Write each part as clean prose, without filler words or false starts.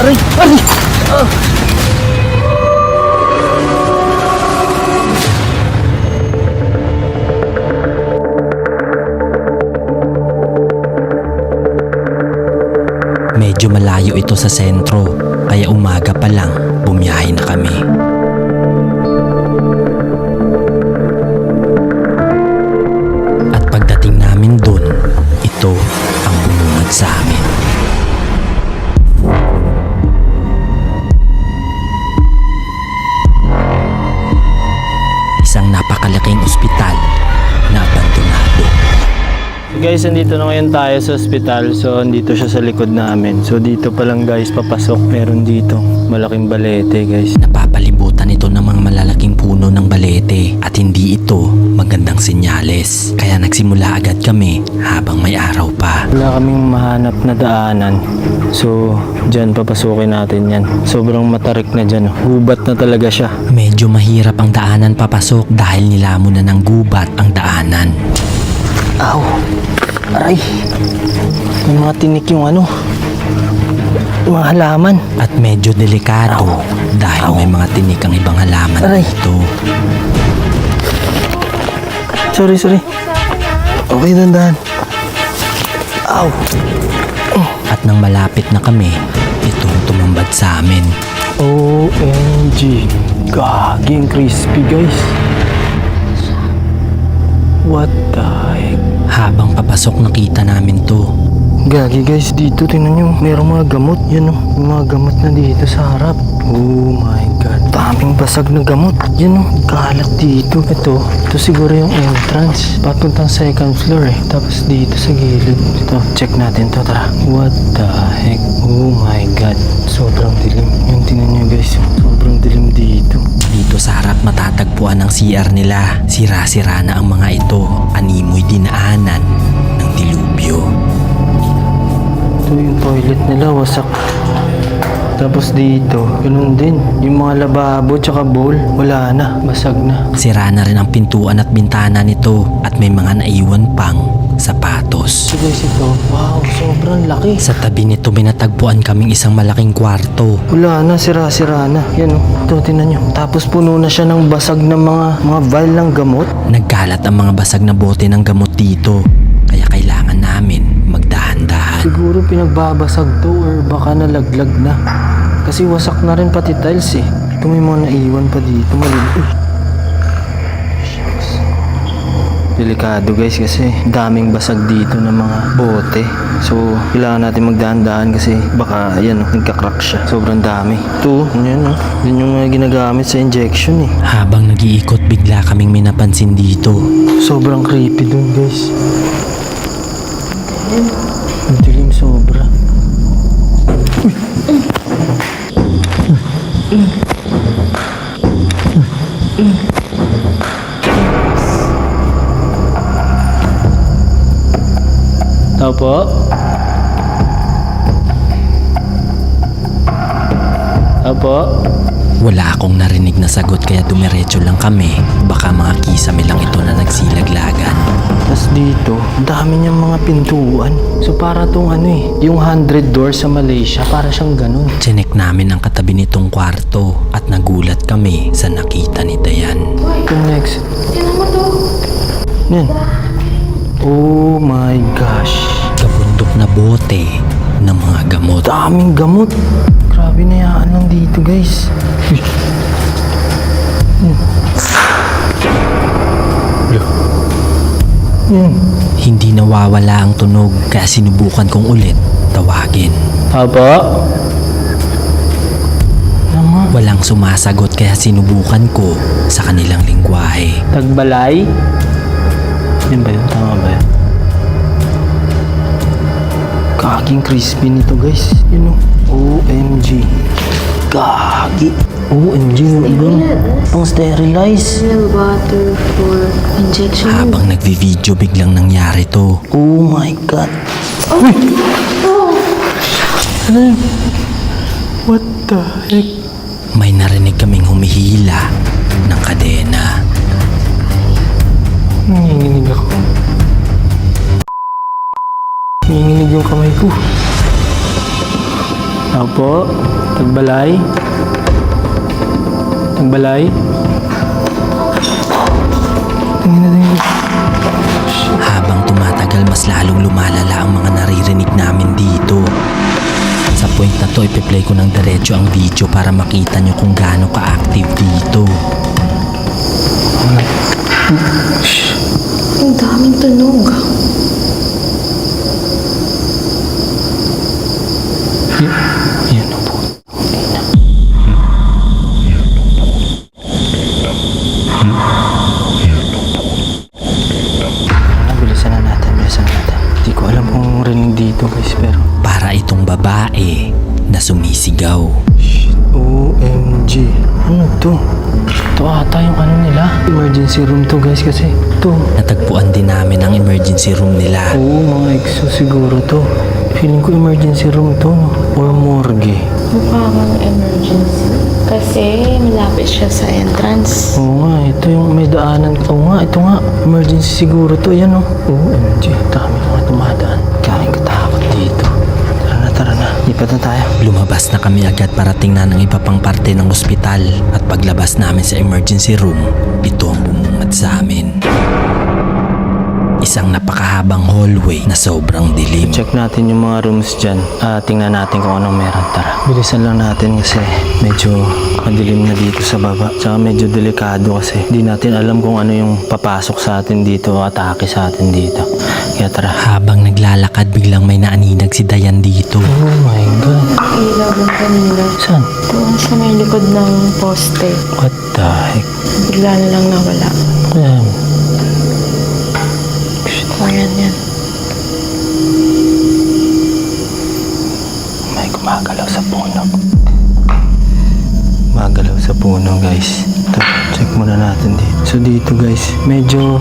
Aray! Aray! Medyo malayo ito sa sentro, kaya umaga pa lang bumiyahe na kami. At pagdating namin dun, ito ang bumungad sa amin. Isang napakalaking ospital na abandonado. Guys, andito na ngayon tayo sa ospital. So, andito siya sa likod namin. So, dito pa lang guys, papasok. Meron dito malaking balete guys. Napapalibutan ito ng mga malalaking puno ng balete at hindi ito magandang senyales. Kaya nagsimula agad kami habang may araw pa. Wala kaming mahanap na daanan. So, dyan papasukin natin yan. Sobrang matarik na dyan. Gubat na talaga siya. Medyo mahirap ang daanan papasok dahil nilamon na ng gubat ang daanan. Aw! Aray! May mga tinik yung ano. Mga halaman. At medyo delikado dahil may mga tinik ang ibang halaman Aray. dito. Sorry. Okay, dandahan. Aw! At nang malapit na kami, itong tumambad sa amin. OMG! Gaging crispy guys. What the heck? Habang papasok nakita namin to. Gagi guys, dito tingnan nyo, merong mga gamot. Yan o, yung mga gamot na dito sa harap. Oh my god, daming basag na gamot. Yan o, kalat dito. Ito siguro yung entrance papuntang second floor eh. Tapos dito sa gilid. Ito, check natin to, tara. What the heck? Oh my god, sobrang dilim. Yung tingnan nyo guys, sobrang dilim dito. Dito sa harap matatagpuan ang CR nila. Sira-sira na ang mga ito. Animoy dinaanan ng dilubyo. Ito yung toilet nila, wasak. Tapos dito, ganun din. Yung mga lababo tsaka bowl, wala na, basag na. Sira na rin ang pintuan at bintana nito at may mga naiwan pang sapatos. So guys, ito, wow, sobrang laki. Sa tabi nito binatagpuan kaming isang malaking kwarto. Wala na, sira-sira na. Yan o, ito, tinan nyo. Tapos puno na siya ng basag na mga vial ng gamot. Nagkalat ang mga basag na bote ng gamot dito. Kaya kailangan namin magdahan-dahan. Siguro pinagbabasag to or baka nalaglag na. Kasi wasak na rin pati tiles eh. Ito may mga naiwan pa dito. Delikado guys kasi daming basag dito ng mga bote. So kailangan natin magdahan-dahan kasi baka yan nagka-crack siya. Sobrang dami. Ito, yan Yan yung ginagamit sa injection eh. Habang nag-iikot bigla kaming may napansin dito. Sobrang creepy dun guys. Ang dilim sobra. Tao po? Tao po? Wala akong narinig na sagot kaya dumiretso lang kami. Baka mga kisame lang ito na nagsilaglagan. Tapos dito, dami niyang mga pintuan. So para tong yung 100 doors sa Malaysia, para siyang ganun. Chinek namin ang katabi nitong kwarto at nagulat kami sa nakita ni Dayan. Ito next. Tingnan mo to. Yan. Oh my gosh. Kabundok na bote ng mga gamot. Daming gamot. Grabe na yaan lang dito guys. Hindi nawawala ang tunog kaya sinubukan kong ulit tawagin. Apo? Naman. Walang sumasagot kaya sinubukan ko sa kanilang lingwahe. Tagbalay? Yan ba yun? Tama ba yun? Gaging crispy nito guys. Yun o. OMG. Gagi. OMG yung ibang pang sterilize. Water for injection. Habang nagvi-video biglang nangyari to. Oh my god. Uy! Ano yun? What the heck? May narinig kaming humihila ng kadena. Nanginginig ako. Nanginginig yung kamay ko. Opo. Tagbalay. Tagbalay. Tingin. Habang tumatagal, mas lalong lumalala ang mga naririnig namin dito. Sa point na to, ipi-play ko ng diretso ang video para makita nyo kung gaano ka-active dito. Ang daming tunog. Yan ang po. Bilisan na natin. Hindi ko alam kung rinig dito guys, pero Para itong babae na sumisigaw. OMG. Ano to? Ito ata yung ano nila. Emergency room to guys kasi ito. Natagpuan din namin ang emergency room nila. Oo, mga exo siguro to. Feeling ko emergency room to, no? Or morgue. Mukha kang emergency. Kasi malapit siya sa entrance. Oo nga, ito yung may daanan. Oo nga, ito nga. Emergency siguro to. Yan, oh. OMG. Dami mga dumadaan. Kain katakot dito. Tara na. Lipat na tayo. Lumabas na kami agad para tingnan ang iba pang parte ng ospital. At paglabas namin sa emergency room, ito ang bumungad sa amin. Isang napakahabang hallway na sobrang dilim. Check natin yung mga rooms dyan. Tingnan natin kung anong meron. Tara. Bilisan lang natin kasi medyo madilim na dito sa baba. Tsaka medyo delikado kasi di natin alam kung ano yung papasok sa atin dito o atake sa atin dito. Kaya tara. Habang naglalakad, biglang may naaninag si Dayan dito. Oh my God. Ilaw yung kanina. Saan? Doon sa may likod ng poste. What the heck? Bigla na lang nawala. Ayan. Ayan yan. May gumagalaw sa puno. Gumagalaw sa puno guys. Ito, check muna natin dito. So dito guys, medyo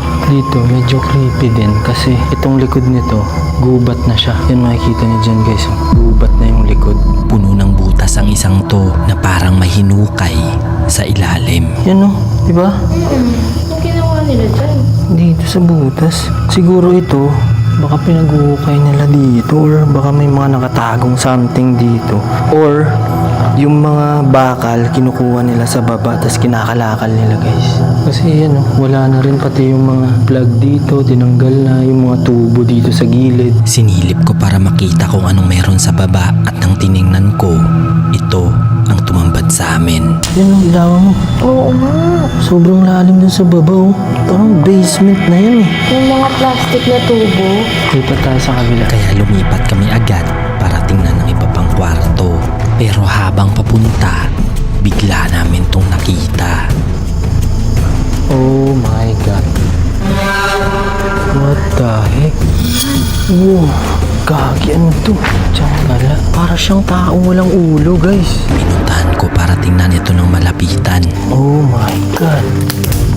creepy din kasi itong likod nito, gubat na siya. Yan makikita niyo dyan guys. Gubat na yung likod. Puno ng butas ang isang to na parang may hinukay sa ilalim. Yan o, diba? Anong ginawa nila dyan? Dito sa butas. Siguro ito, baka pinag-uukay nila dito or baka may mga nakatagong something dito. Or yung mga bakal kinukuha nila sa baba tapos kinakalakal nila guys. Kasi yan wala na rin pati yung mga plug dito, tinanggal na yung mga tubo dito sa gilid. Sinilip ko para makita kung anong meron sa baba at nang tiningnan ko, ito ang tumambad sa amin. Yan ang ilawan mo. Oo nga. Sobrang lalim dun sa baba oh. Parang basement na yan eh. Yung mga plastic na tubo. Lipat tayo sa kabila. Kaya lumipat kami agad para tingnan ang iba pang kwarto. Pero habang papunta, bigla namin tong nakita. Oh my God. What the heck? Wow. Gagi, ano to? Tsangala. Para siyang taong walang ulo, guys. Pinuntahan ko para tingnan ito ng malapitan. Oh my God.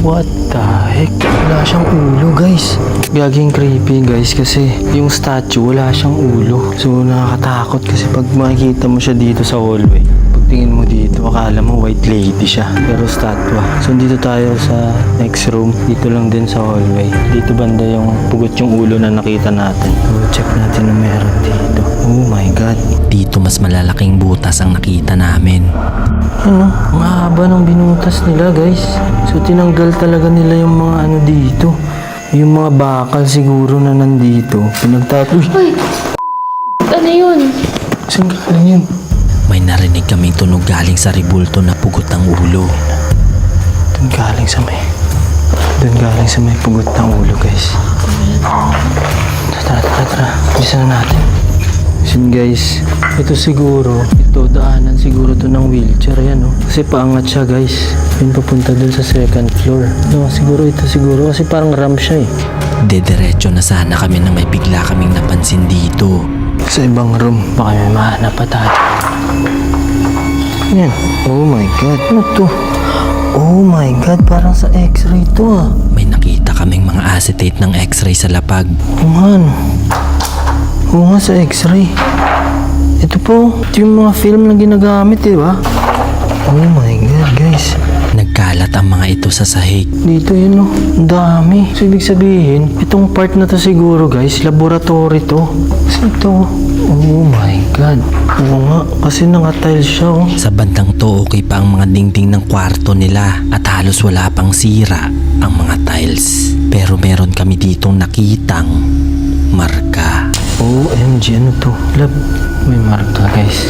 What the heck? Wala siyang ulo, guys. Gaging creepy, guys, kasi yung statue, wala siyang ulo. So, nakakatakot kasi pag makikita mo siya dito sa hallway, pagtingin mo dito, akala mo white lady siya. Pero statue. So, dito tayo sa next room. Dito lang din sa hallway. Dito banda yung pugot yung ulo na nakita natin. So, check natin na meron dito. Oh my God. Dito mas malalaking butas ang nakita namin. Ano? Ang haba ng binutas nila, guys. So, tinanggal talaga nila yung mga ano dito. Yung mga bakal siguro na nandito. Pinagtatoy. Uy! Ano yun? Saan galing yun? May narinig kaming tunog galing sa ribulto na pugot ang ulo. Doon galing sa may pugot ng ulo, guys. Tara. Bilisan na natin. Yun, guys. Ito daanan siguro to ng wheelchair. Yan, oh. Kasi paangat siya, guys. Yun, papunta dun sa second floor. No, siguro kasi parang ramp siya, eh. Dediretso na sana kami na may bigla kaming napansin dito. Sa ibang room. Baka may mahanap pa tayo. Yan. Oh my God. Ano to? Oh my God. Parang sa x-ray to, ah. May nakita kaming mga acetate ng x-ray sa lapag. Oo nga, sa x-ray. Ito po. Ito yung mga film na ginagamit, ba? Oh my God, guys. Nagkalat ang mga ito sa sahig. Dito yun, oh. Ang dami. So, ibig sabihin, itong part na to siguro, guys, laboratory to. Kasi ito, Oh my God. Oo nga, kasi naka-tile siya oh. Sa bandang to okay pa ang mga dingding ng kwarto nila at halos wala pang sira ang mga tiles. Pero meron kami ditong nakitang marka. OMG, ano to? Lab, may marka guys.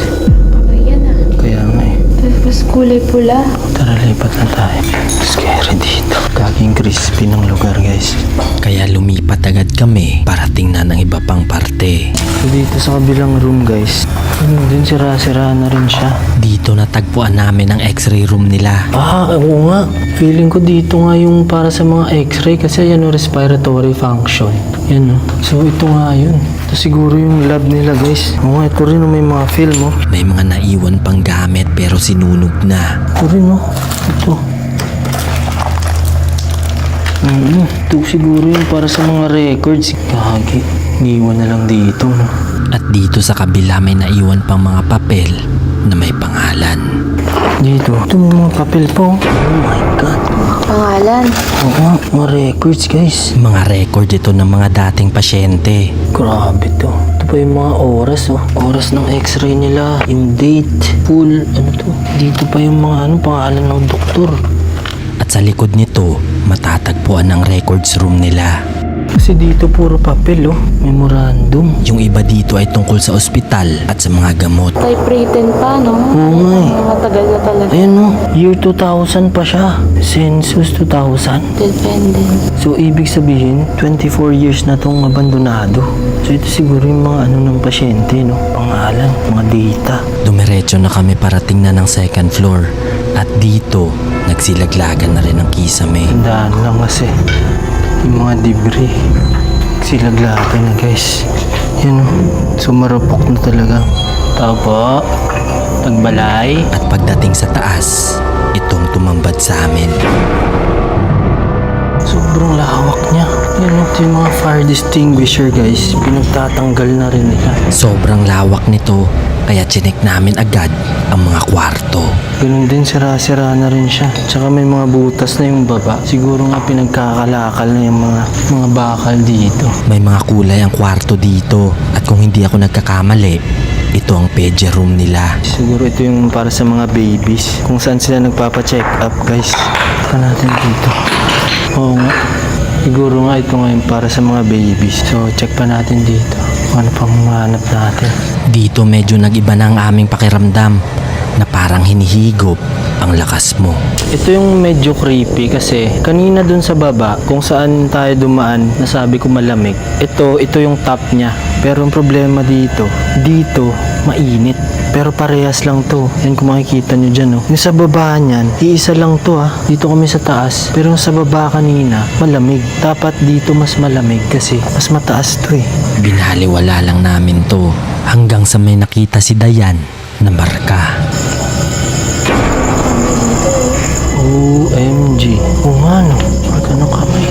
Ayan na. Kaya nga eh. Tapos kulay pula. Tara, lipat na tayo. Scary dito. Gaging crispy ng lugar guys. Kaya lumipat agad kami para tingnan ang iba pang parte. So dito sa kabilang room guys, ano din, sira-sira na rin siya. Dito natagpuan namin ang x-ray room nila. Oo nga. Feeling ko dito nga yung para sa mga x-ray kasi yan o respiratory function. Yan o. So ito nga yun. Ito siguro yung lab nila guys. Oo nga, ito rin o, may mga film o. May mga naiwan pang gamit pero sinunog na. Ito rin o. Ito. Ito siguro yung para sa mga records. Kagi. Iniwan na lang dito no. At dito sa kabila may naiwan pang mga papel na may pangalan. Dito. Ito may mga papel po. Oh my God. Pangalan. Oo nga, mga records guys. Mga record ito ng mga dating pasyente. Grabe to. Ito pa yung mga oras oh. Oras ng x-ray nila. Yung date. Full. Ano to? Dito pa yung mga pangalan ng doktor. At sa likod nito, matatagpuan ang records room nila. Kasi dito puro papel oh. Memorandum. Yung iba dito ay tungkol sa ospital at sa mga gamot. Typewritten pa, no? Oo nga eh. Matagal na talaga. Ayan oh. Year 2000 pa siya. Census 2000. Dependent. So ibig sabihin, 24 years na tong abandonado. So ito siguro yung mga ng pasyente no. Pangalan, mga data. Dumiretso na kami para tingnan ang second floor. At dito, nagsilaglagan na rin ang kisame. Tandaan lang kasi yung mga debris. Silaglagan na guys. Yan oh. So marupok na talaga. Tao po. Pagbalay. At pagdating sa taas, itong tumambad sa amin. Sobrang lawak niya. Yan ito yung mga fire extinguisher guys. Pinagtatanggal na rin nila. Sobrang lawak nito, kaya chinek namin agad ang mga kwarto. Ganun din, sira-sira na rin siya. Tsaka may mga butas na yung baba. Siguro nga pinagkakalakal na yung mga bakal dito. May mga kulay ang kwarto dito. At kung hindi ako nagkakamali, ito ang page room nila. Siguro ito yung para sa mga babies. Kung saan sila nagpapa-check up guys. Pa natin dito. Oo nga. Siguro nga ito ngayon para sa mga babies. So check pa natin dito. Ano pang mahanap natin? Dito medyo nag-iba na ang aming pakiramdam na parang hinihigop ang lakas mo. Ito yung medyo creepy kasi kanina dun sa baba kung saan tayo dumaan nasabi ko malamig. Ito yung top niya. Pero ang problema dito mainit. Pero parehas lang to. Yan kung makikita nyo dyan oh. Yung sa baba niyan, iisa lang to ah. Dito kami sa taas. Pero yung sa baba kanina, malamig. Dapat dito mas malamig kasi mas mataas to eh. Binaliwala lang namin to hanggang sa may nakita si Dayan na marka. OMG. Oo nga no. Marka ng kamay.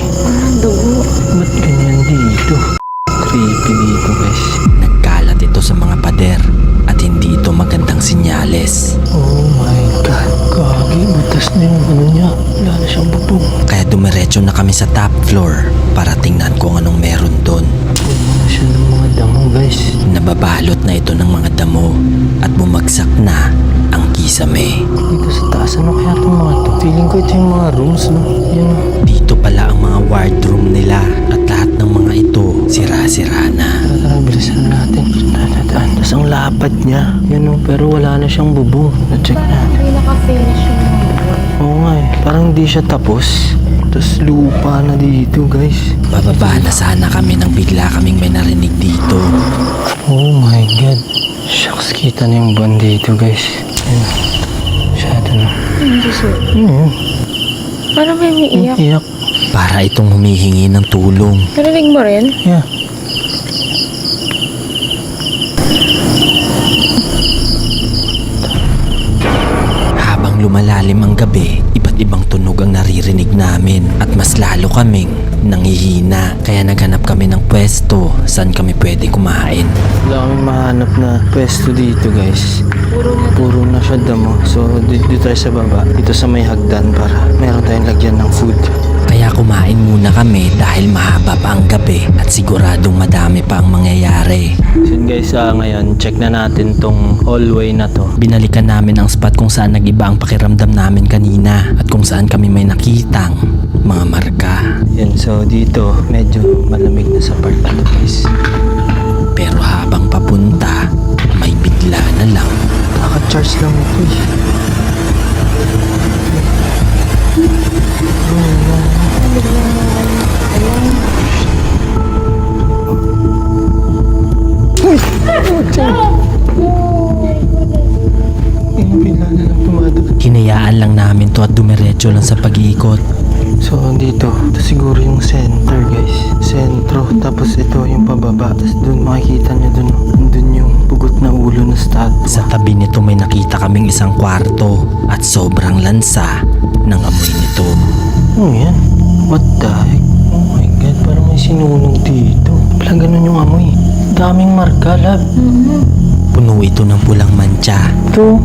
Dugo. Ba't ganyan dito? Creepy dito guys. Nagkalat ito sa mga pader at hindi ito magandang sinyales. Oh my God. Gagi, butas na yung niya. Wala na siyang bubong. Kaya dumiretso na kami sa top floor para tingnan kung anong meron doon. Puno na siya ng mga damo guys. Nababalot na ito ng mga damo at bumagsak na ang kisame. Dito sa taas, ano kaya itong mga to? Feeling ko ito yung mga rooms no. Yan oh. Dito pala ang mga wardroom nila at lahat ng mga ito sira-sira na. Tara, bilisan na natin. Tapos ang lapad niya. Yan oh, pero wala na siyang bubong. Na-check natin. May naka-finish yung Oo nga eh. Parang hindi siya tapos. Tapos lupa na dito guys. Bababa na sana kami nang bigla kaming may narinig dito. Oh my God. Shucks, kita na yung buwan dito guys. Yan. Masyado na. Ano Parang may umiiyak. Iyak. Para itong humihingi ng tulong. Narinig mo rin? Yeah. Habang lumalalim ang gabi, iba't ibang tunog ang naririnig namin at mas lalo kaming nanghihina. Kaya naghanap kami ng pwesto saan kami pwede kumain. Wala kaming mahanap na pwesto dito guys. Puro na siya damo. So dito tayo sa baba. Dito sa may hagdan para meron tayong lagyan ng food. Kaya kumain muna kami dahil mahaba pa ang gabi at siguradong madami pa ang mangyayari. So yun guys, ngayon check na natin tong hallway na to. Binalikan namin ang spot kung saan nag-iba ang pakiramdam namin kanina at kung saan kami may nakitang mga marka. Yan, so dito medyo malamig na sa part na to guys. Pero habang papunta, may bigla na lang. Naka-charge lang ito eh. Bigla na lang tumadaan. Hinayaan lang namin to at dumiretso lang sa pag-iikot. So dito, ito siguro yung center guys. Sentro, tapos ito yung pababa. Tapos dun makikita nyo dun yung pugot na ulo na statue. Sa tabi nito may nakita kaming isang kwarto at sobrang lansa ng amoy nito. Ano yan? What the heck? Oh my god, parang may sinunog dito. Pala ganun yung amoy. Daming marka, lab. Puno ito ng pulang mantsa. Ito,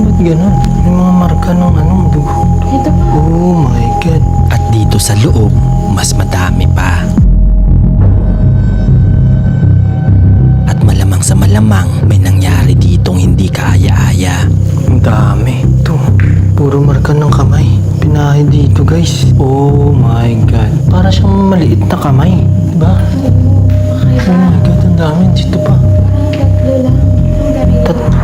ba't ganun? May mga marka ng dugo. Ito pa. Oh my god. At dito sa loob, mas madami pa. At malamang sa malamang, may nangyari ditong hindi kaaya-aya. Ang dami. Ito, puro marka ng kamay. Pinahid dito guys. Oh my god. Para siyang maliit na kamay. Diba? Oh my god, ang dami. Dito pa. Tatlo lang. Ang dami.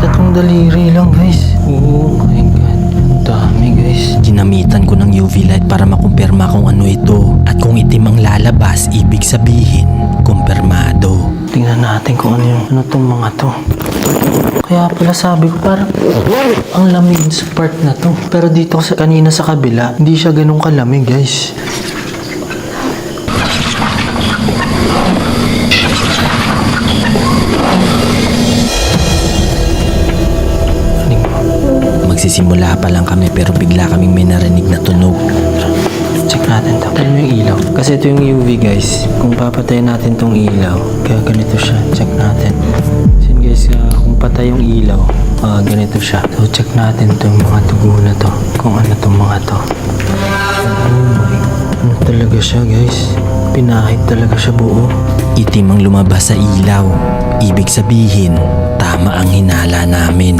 Tatlong daliri lang guys. Oh my god. Ang dami guys. Ginamitan ko ng UV light para makumpirma kung ano ito. At kung itim ang lalabas, ibig sabihin, kumpirmado. Tingnan natin kung ano tong mga to. Kaya pala sabi ko parang ang lamig sa part na to. Pero dito kanina sa kabila, hindi siya ganun kalamig guys. Magsisimula pa lang kami pero bigla kaming may narinig na tunog. Check natin to. Tara yung ilaw. Kasi ito yung UV guys. Kung papatayin natin tong ilaw, kaya ganito siya. Check natin. So yun guys, kung patay yung ilaw, ganito siya. So check natin tong mga tugo na to. Kung ano tong mga to. Oh my. Ano talaga siya guys? Pinahid talaga siya buo. Itim ang lumabas sa ilaw. Ibig sabihin, tama ang hinala namin.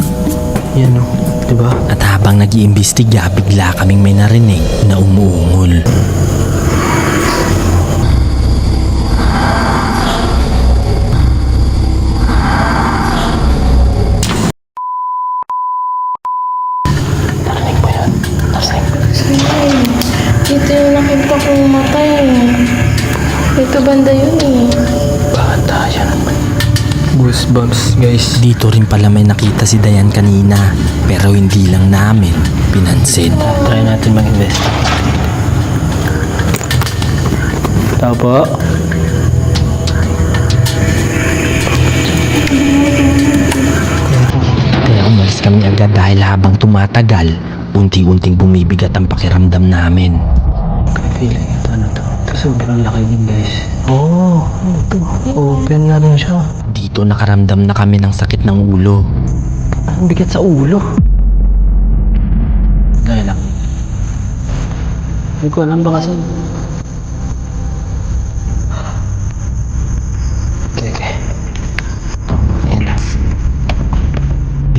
Yan o. Diba? At habang nag-iimbestiga, bigla kaming may narinig na umuungol. Narinig mo yun? Narinig. Dito yung nakita kong mata eh. Dito banda yun eh. Bata yan. Goosebumps guys. Dito rin pala may nakita si Dayan kanina, pero hindi lang namin pinansin. Try natin mag-invest. Tao po. Kaya umalis kami agad dahil habang tumatagal, unti-unting bumibigat ang pakiramdam namin. Feeling ito ano to. Ito sobrang laki din guys. Oh, ano to? Open na rin siya. Dito nakaramdam na kami ng sakit ng ulo. Ang bigat sa ulo. Dahil lang. Hindi ko alam baka saan. Okay. Ayan na.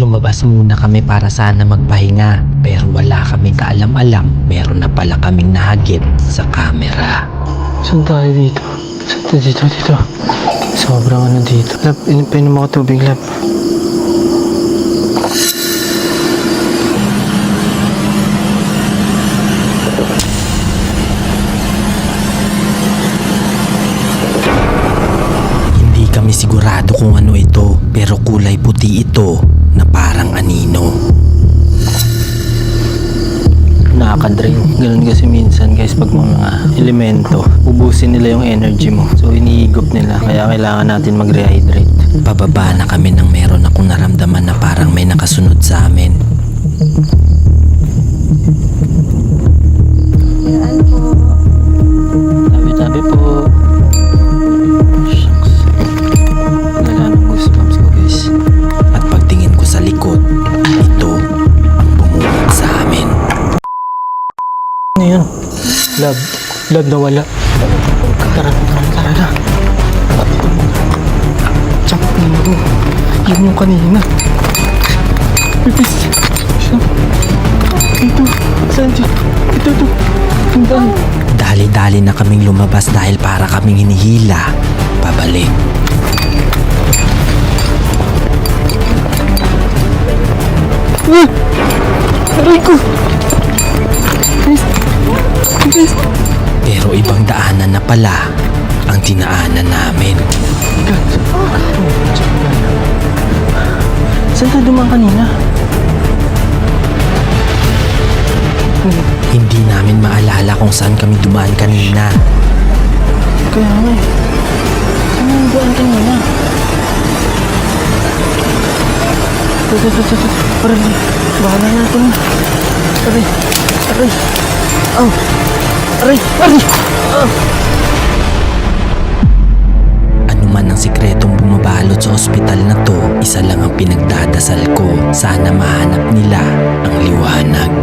Lumabas muna kami para sana magpahinga, pero wala kaming kaalam-alam. Meron na pala kaming nahagip sa camera. Saan tayo dito? Saan tayo dito? Sobrang ano dito. Lab, painom ako tubig, Lab. Hindi kami sigurado kung ano ito, pero kulay puti ito na parang anino. Nakaka-drain. Ganun kasi minsan guys pag mga elemento, ubusin nila yung energy mo. So iniigop nila, kaya kailangan natin mag-rehydrate. Pababa na kami nang meron akong naramdaman na parang may nakasunod sa amin. Tabi-tabi po. Shucks. Wala ng goosebumps ko guys. At pagtingin ko sa likod, ito ang bumungad sa amin. Ano yun? Lab. blood na wala. Tara na. Tsaka mo. Yun yung kanina. Pipis. Ito. Saan dito? Ito. Tingnan. Dali-dali na kaming lumabas dahil para kaming hinihila. Pabalik. Aray ko. Pipis. Pero ibang daanan na pala ang dinaanan namin. Saan tayo dumaan kanina? Hindi namin maalala kung saan kami dumaan kanina. Kaya nga eh. Saan yung dumaan kanina? Aray, bahala natin. Aray. Oh. Aray. Ano man ang sikretong bumabalot sa ospital na to, isa lang ang pinagdadasal ko. Sana mahanap nila ang liwanag.